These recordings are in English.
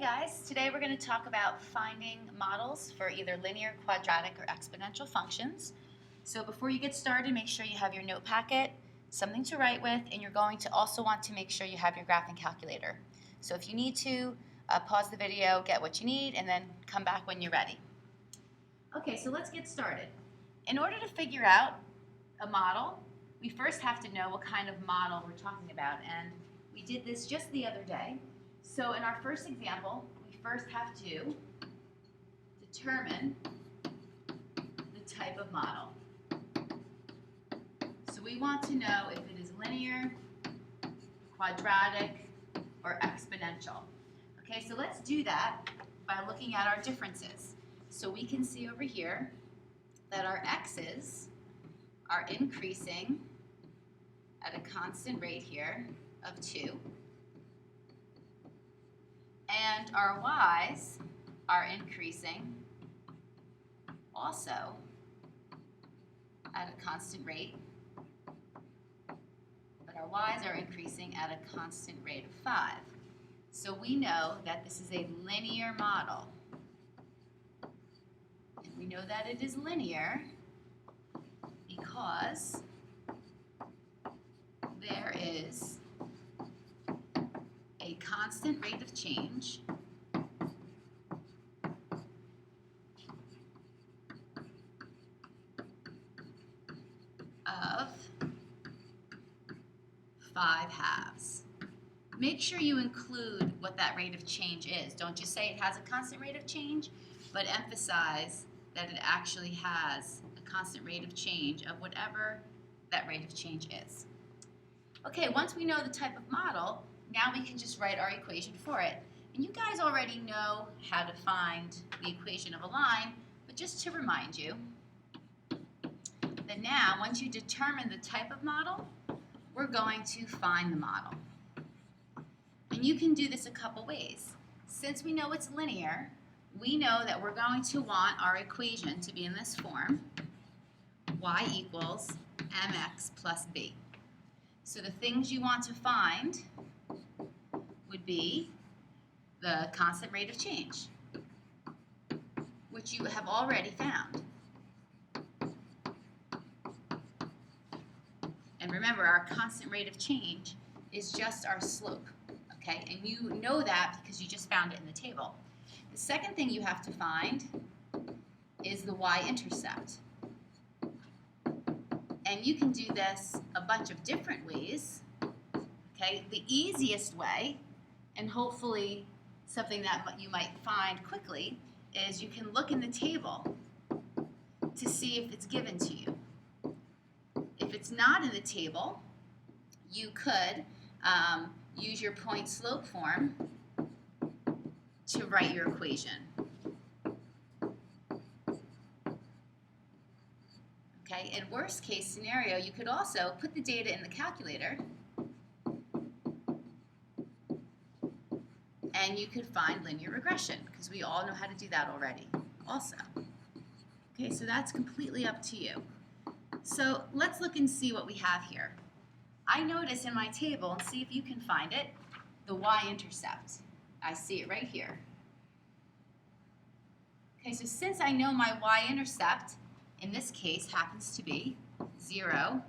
Guys, today we're going to talk about finding models for either linear, quadratic, or exponential functions. So before you get started, make sure you have your note packet, something to write with, and you're going to also want to make sure you have your graphing calculator. So if you need to, pause the video, get what you need, and then come back when you're ready. Okay, so let's get started. In order to figure out a model, we first have to know what kind of model we're talking about, and we did this just the other day. So in our first example, we first have to determine the type of model. So we want to know if it is linear, quadratic, or exponential. Okay, so let's do that by looking at our differences. So we can see over here that our x's are increasing at a constant rate here of 2. And our y's are increasing also at a constant rate, but our y's are increasing at a constant rate of 5. So we know that this is a linear model. And we know that it is linear because there is a constant rate of change of 5/2. Make sure you include what that rate of change is. Don't just say it has a constant rate of change, but emphasize that it actually has a constant rate of change of whatever that rate of change is. Okay, once we know the type of model, now we can just write our equation for it. And you guys already know how to find the equation of a line, but just to remind you that now, once you determine the type of model, we're going to find the model. And you can do this a couple ways. Since we know it's linear, we know that we're going to want our equation to be in this form, y equals mx plus b. So the things you want to find would be the constant rate of change, which you have already found. And remember, our constant rate of change is just our slope, okay? And you know that because you just found it in the table. The second thing you have to find is the y-intercept. And you can do this a bunch of different ways, okay? The easiest way, and hopefully something that you might find quickly, is you can look in the table to see if it's given to you. If it's not in the table, you could use your point slope form to write your equation. Okay, in worst case scenario, you could also put the data in the calculator and you could find linear regression, because we all know how to do that already also. Okay, so that's completely up to you. So let's look and see what we have here. I notice in my table, and see if you can find it, the y-intercept. I see it right here. Okay, so since I know my y-intercept, in this case, happens to be 0,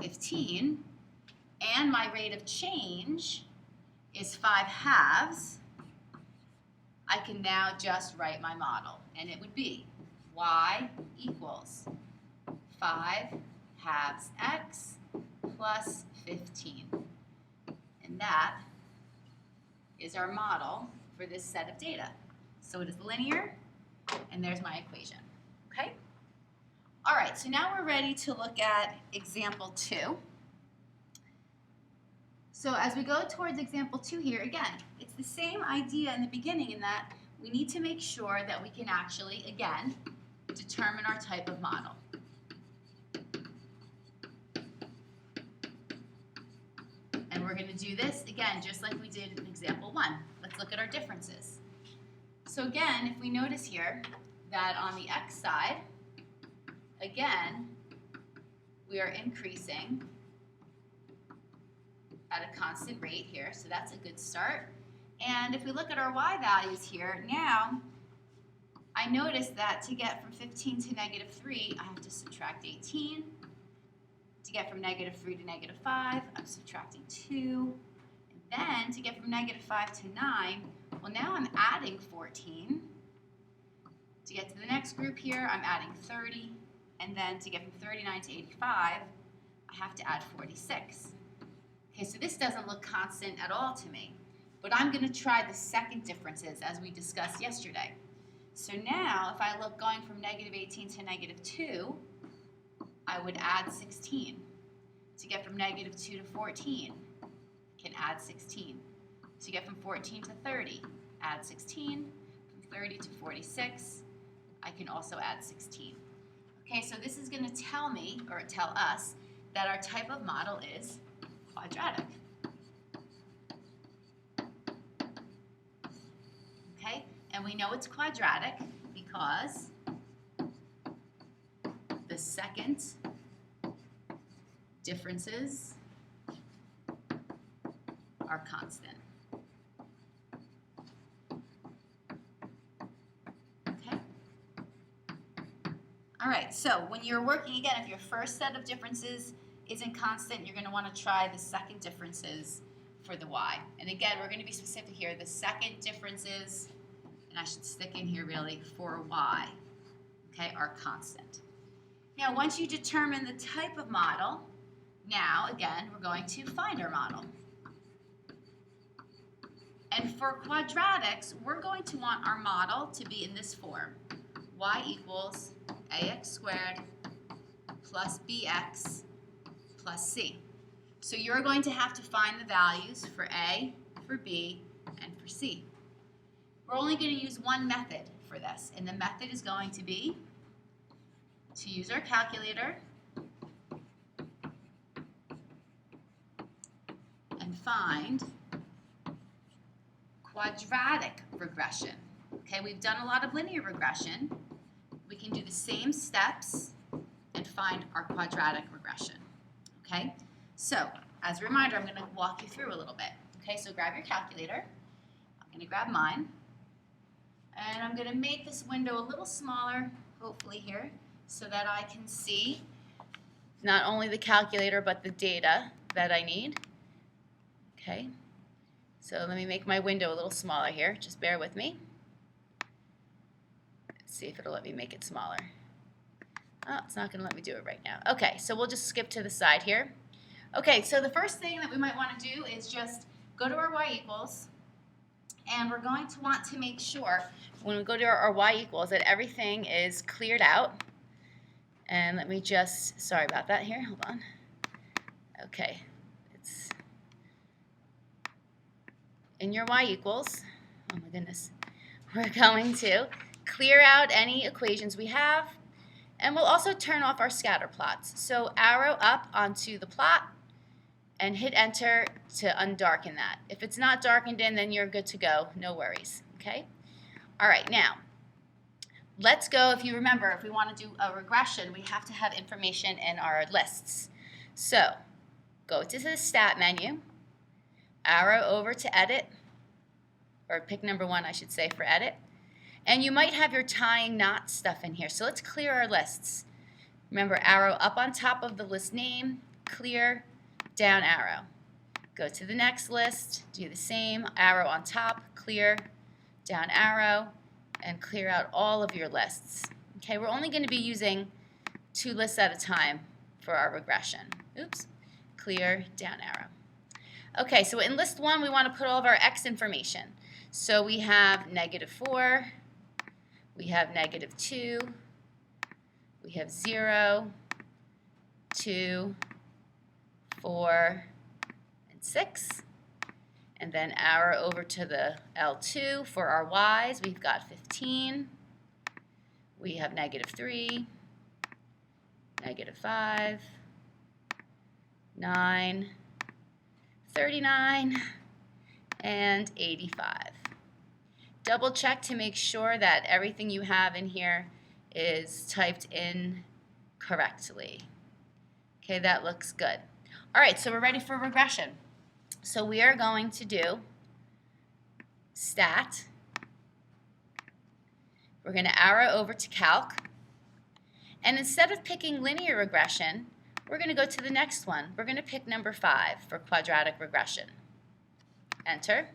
15, and my rate of change is 5/2, I can now just write my model, and it would be y equals 5/2 x plus 15. And that is our model for this set of data. So it is linear, and there's my equation, okay? All right, so now we're ready to look at example 2. So as we go towards example 2 here, again, it's the same idea in the beginning in that we need to make sure that we can actually, again, determine our type of model. And we're going to do this, again, just like we did in example 1. Let's look at our differences. So again, if we notice here that on the x side, again, we are increasing at a constant rate here, so that's a good start. And if we look at our y values here, now I notice that to get from 15 to negative 3, I have to subtract 18. To get from negative 3 to negative 5, I'm subtracting 2. And then to get from negative 5 to 9, well, now I'm adding 14. To get to the next group here, I'm adding 30. And then to get from 39 to 85, I have to add 46. Okay, so this doesn't look constant at all to me. But I'm going to try the second differences as we discussed yesterday. So now, if I look going from negative 18 to negative 2, I would add 16. To get from negative 2 to 14, I can add 16. To get from 14 to 30, add 16. From 30 to 46, I can also add 16. Okay, so this is going to tell me, or tell us, that our type of model is quadratic. Okay, and we know it's quadratic because the second differences are constant. Okay? All right, so when you're working, again, if your first set of differences isn't constant, you're going to want to try the second differences for the y. And again, we're going to be specific here. The second differences, and I should stick in here really, for y, okay, are constant. Now, once you determine the type of model, now, again, we're going to find our model. And for quadratics, we're going to want our model to be in this form. Y equals ax squared plus bx plus c. So you're going to have to find the values for a, for b, and for c. We're only going to use one method for this, and the method is going to be to use our calculator and find quadratic regression. Okay, we've done a lot of linear regression. We can do the same steps and find our quadratic regression. Okay, so as a reminder, I'm going to walk you through a little bit. Okay, so grab your calculator. I'm going to grab mine. And I'm going to make this window a little smaller, hopefully here, so that I can see not only the calculator but the data that I need. Okay, so let me make my window a little smaller here. Just bear with me. Let's see if it'll let me make it smaller. Oh, it's not going to let me do it right now. Okay, so we'll just skip to the side here. Okay, so the first thing that we might want to do is just go to our y equals, and we're going to want to make sure when we go to our y equals that everything is cleared out. And let me just, sorry about that here, hold on. Okay, it's in your y equals, oh my goodness, we're going to clear out any equations we have, and we'll also turn off our scatter plots. So arrow up onto the plot and hit enter to undarken that. If it's not darkened in, then you're good to go, no worries, okay? All right, now, let's go, if you remember, if we want to do a regression, we have to have information in our lists. So, go to the stat menu, arrow over to edit, or pick number 1, I should say, for edit. And you might have your tying knot stuff in here. So let's clear our lists. Remember, arrow up on top of the list name, clear, down arrow. Go to the next list, do the same, arrow on top, clear, down arrow, and clear out all of your lists. Okay, we're only going to be using 2 lists at a time for our regression. Oops, clear, down arrow. Okay, so in list 1, we want to put all of our x information. So we have -4, we have -2, we have 0, 2, 4, and 6. And then arrow over to the L2 for our y's. We've got 15. We have -3, -5, 9, 39, and 85. Double check to make sure that everything you have in here is typed in correctly. Okay, that looks good. All right, so we're ready for regression. So we are going to do stat. We're going to arrow over to calc. And instead of picking linear regression, we're going to go to the next one. We're going to pick number 5 for quadratic regression. Enter.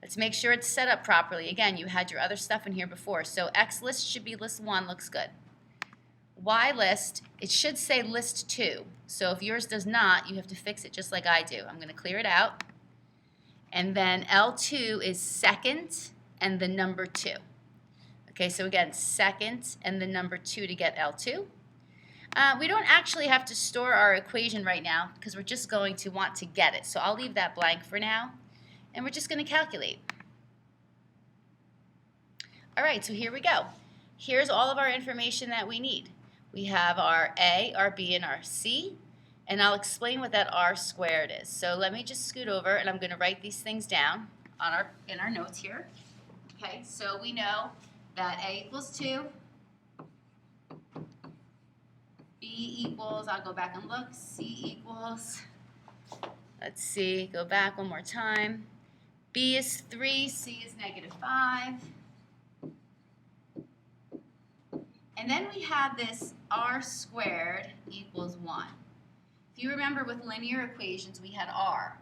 Let's make sure it's set up properly. Again, you had your other stuff in here before. So X list should be list 1, looks good. Y list, it should say list 2. So if yours does not, you have to fix it just like I do. I'm going to clear it out. And then L2 is second and the number 2. Okay, so again, second and the number 2 to get L2. We don't actually have to store our equation right now because we're just going to want to get it. So I'll leave that blank for now, and we're just going to calculate. All right, so here we go. Here's all of our information that we need. We have our A, our B, and our C, and I'll explain what that R squared is. So let me just scoot over, and I'm going to write these things down in our notes here. Okay, so we know that A equals 2, B equals, I'll go back and look, C equals, let's see, go back one more time. B is 3, C is -5. And then we have this R squared equals 1. If you remember with linear equations, we had R.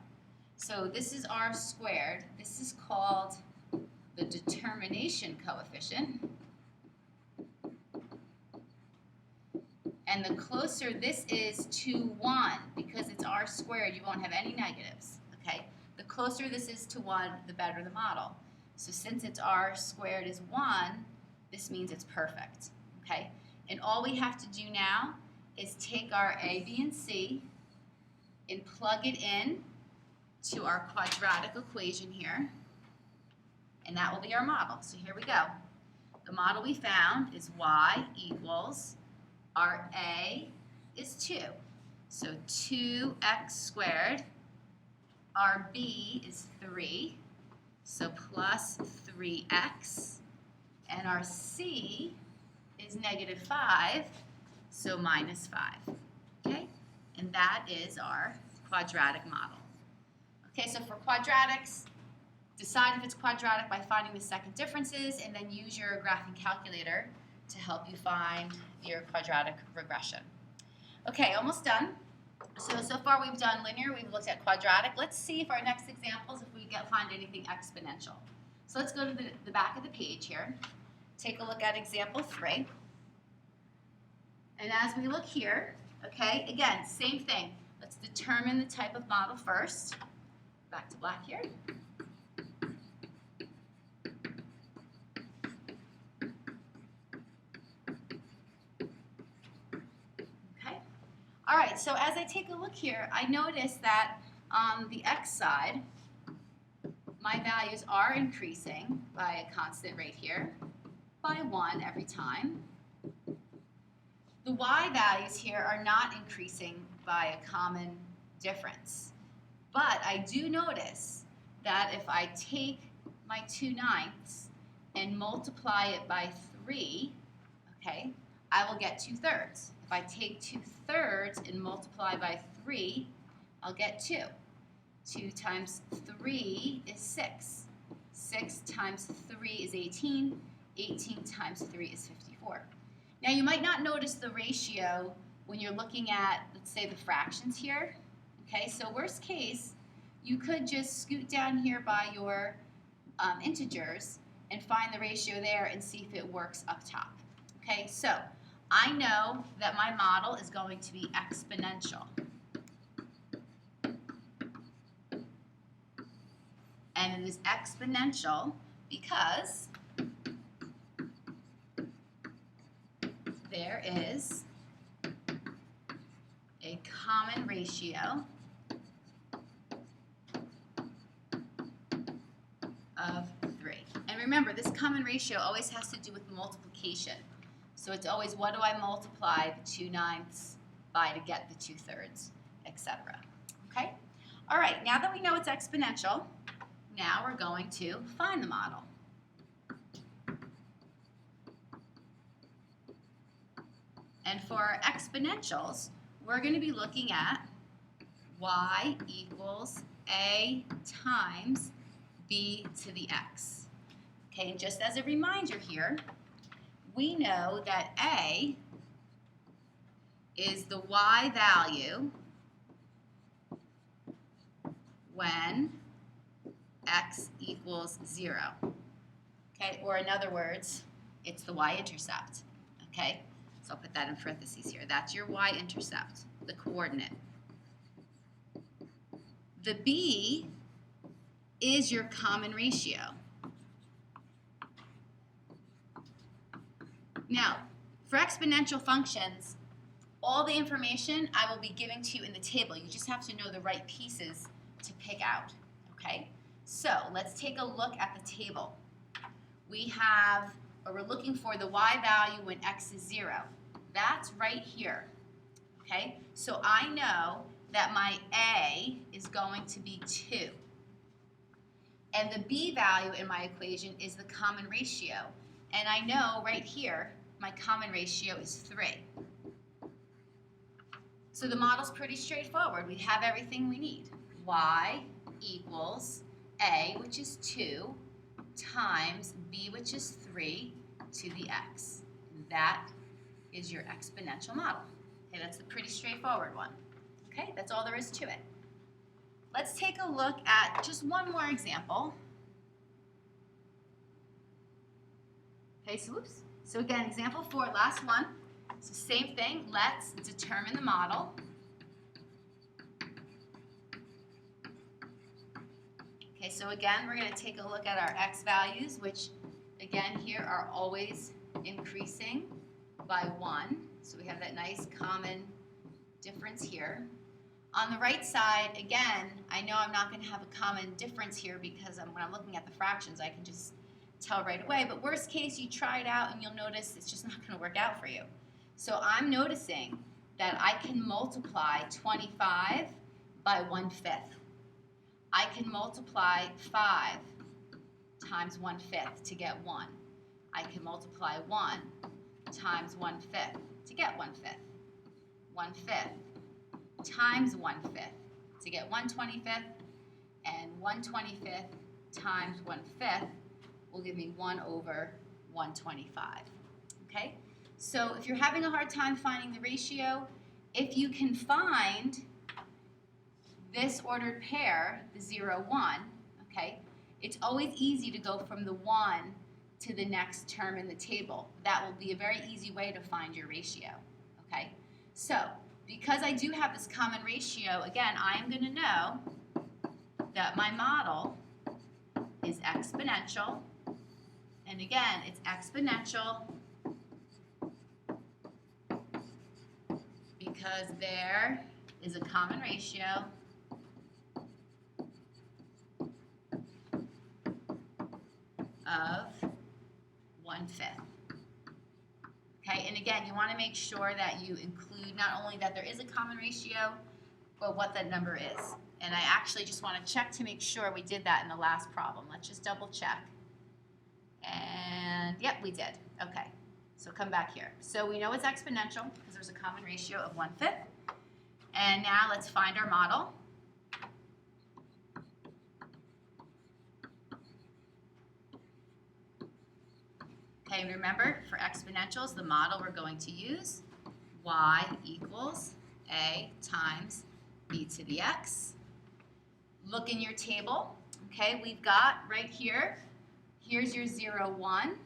So this is R squared. This is called the determination coefficient. And the closer this is to 1, because it's R squared, you won't have any negatives, okay? The closer this is to 1, the better the model. So since it's R squared is 1, this means it's perfect, okay? And all we have to do now is take our A, B, and C and plug it in to our quadratic equation here, and that will be our model. So here we go. The model we found is y equals, our A is 2, so 2x squared. Our B is 3, so plus 3x. And our C is -5, so -5. Okay? And that is our quadratic model. Okay, so for quadratics, decide if it's quadratic by finding the second differences, and then use your graphing calculator to help you find your quadratic regression. Okay, almost done. So far we've done linear, we've looked at quadratic. Let's see if our next examples, if we find anything exponential. So let's go to the back of the page here. Take a look at example 3. And as we look here, okay, again, same thing. Let's determine the type of model first. Back to black here. All right, so as I take a look here, I notice that on the x side, my values are increasing by a constant rate here, by 1 every time. The y values here are not increasing by a common difference. But I do notice that if I take my 2/9 and multiply it by 3, okay, I will get 2/3. If I take 2/3 and multiply by 3, I'll get 2. 2 times 3 is 6. 6 times 3 is 18. 18 times 3 is 54. Now you might not notice the ratio when you're looking at, let's say, the fractions here. Okay, so worst case, you could just scoot down here by your integers and find the ratio there and see if it works up top. Okay, so I know that my model is going to be exponential. And it is exponential because there is a common ratio of 3. And remember, this common ratio always has to do with multiplication. So it's always, what do I multiply the 2/9 by to get the 2/3, etc. Okay? All right, now that we know it's exponential, now we're going to find the model. And for our exponentials, we're going to be looking at y equals a times b to the x. Okay, and just as a reminder here, we know that a is the y value when x equals 0. Okay, or in other words, it's the y-intercept. Okay, so I'll put that in parentheses here. That's your y-intercept, the coordinate. The b is your common ratio. Now, for exponential functions, all the information I will be giving to you in the table. You just have to know the right pieces to pick out, okay? So let's take a look at the table. We're looking for the y value when x is 0. That's right here, okay? So I know that my a is going to be 2. And the b value in my equation is the common ratio. And I know right here, my common ratio is 3. So the model's pretty straightforward. We have everything we need. Y equals a, which is 2, times b, which is 3, to the x. That is your exponential model. Okay, that's a pretty straightforward one. Okay, that's all there is to it. Let's take a look at just one more example. Okay, so again, example 4, last one. So same thing, let's determine the model. Okay, so again, we're going to take a look at our x values, which again here are always increasing by 1. So we have that nice common difference here. On the right side, again, I know I'm not going to have a common difference here because when I'm looking at the fractions, I can just tell right away. But worst case, you try it out and you'll notice it's just not going to work out for you. So I'm noticing that I can multiply 25 by 1/5. I can multiply 5 times 1/5 to get 1. I can multiply 1 times 1/5 to get 1/5. 1/5 times 1/5 to get 1/25, and 1/25 times 1/5 will give me 1/125. Okay? So if you're having a hard time finding the ratio, if you can find this ordered pair, the 0, 1, okay, it's always easy to go from the 1 to the next term in the table. That will be a very easy way to find your ratio, okay? So because I do have this common ratio, again, I am going to know that my model is exponential. And again, it's exponential because there is a common ratio of 1/5. Okay, and again, you want to make sure that you include not only that there is a common ratio, but what that number is. And I actually just want to check to make sure we did that in the last problem. Let's just double check. And yep, we did. Okay, so come back here. So we know it's exponential because there's a common ratio of 1/5. And now let's find our model. Okay, remember, for exponentials, the model we're going to use, y equals a times b to the x. Look in your table. Okay, we've got right here, here's your 0, 1.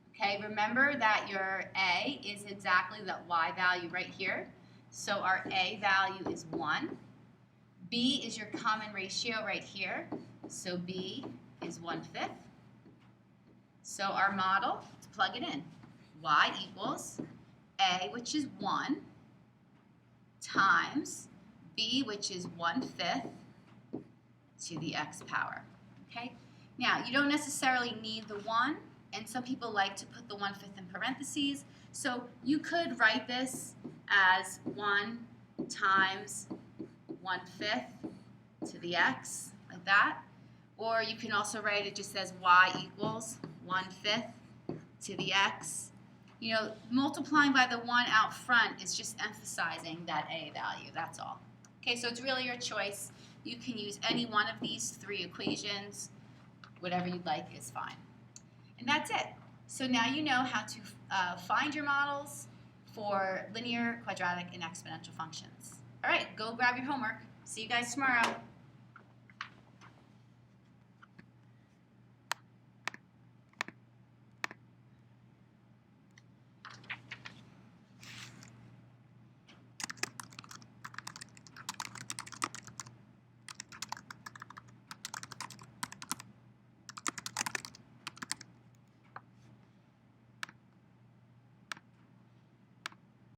Okay, remember that your a is exactly that y value right here. So our a value is 1. B is your common ratio right here. So b is 1/5. So our model, let's plug it in. Y equals a, which is 1, times b, which is 1/5, to the x power. Okay? Now, you don't necessarily need the 1, and some people like to put the 1/5 in parentheses. So you could write this as 1 times 1/5 to the x, like that. Or you can also write it just as y equals 1/5 to the x. You know, multiplying by the 1 out front is just emphasizing that a value, that's all. Okay, so it's really your choice. You can use any one of these 3 equations. Whatever you'd like is fine. And that's it. So now you know how to find your models for linear, quadratic, and exponential functions. All right, go grab your homework. See you guys tomorrow.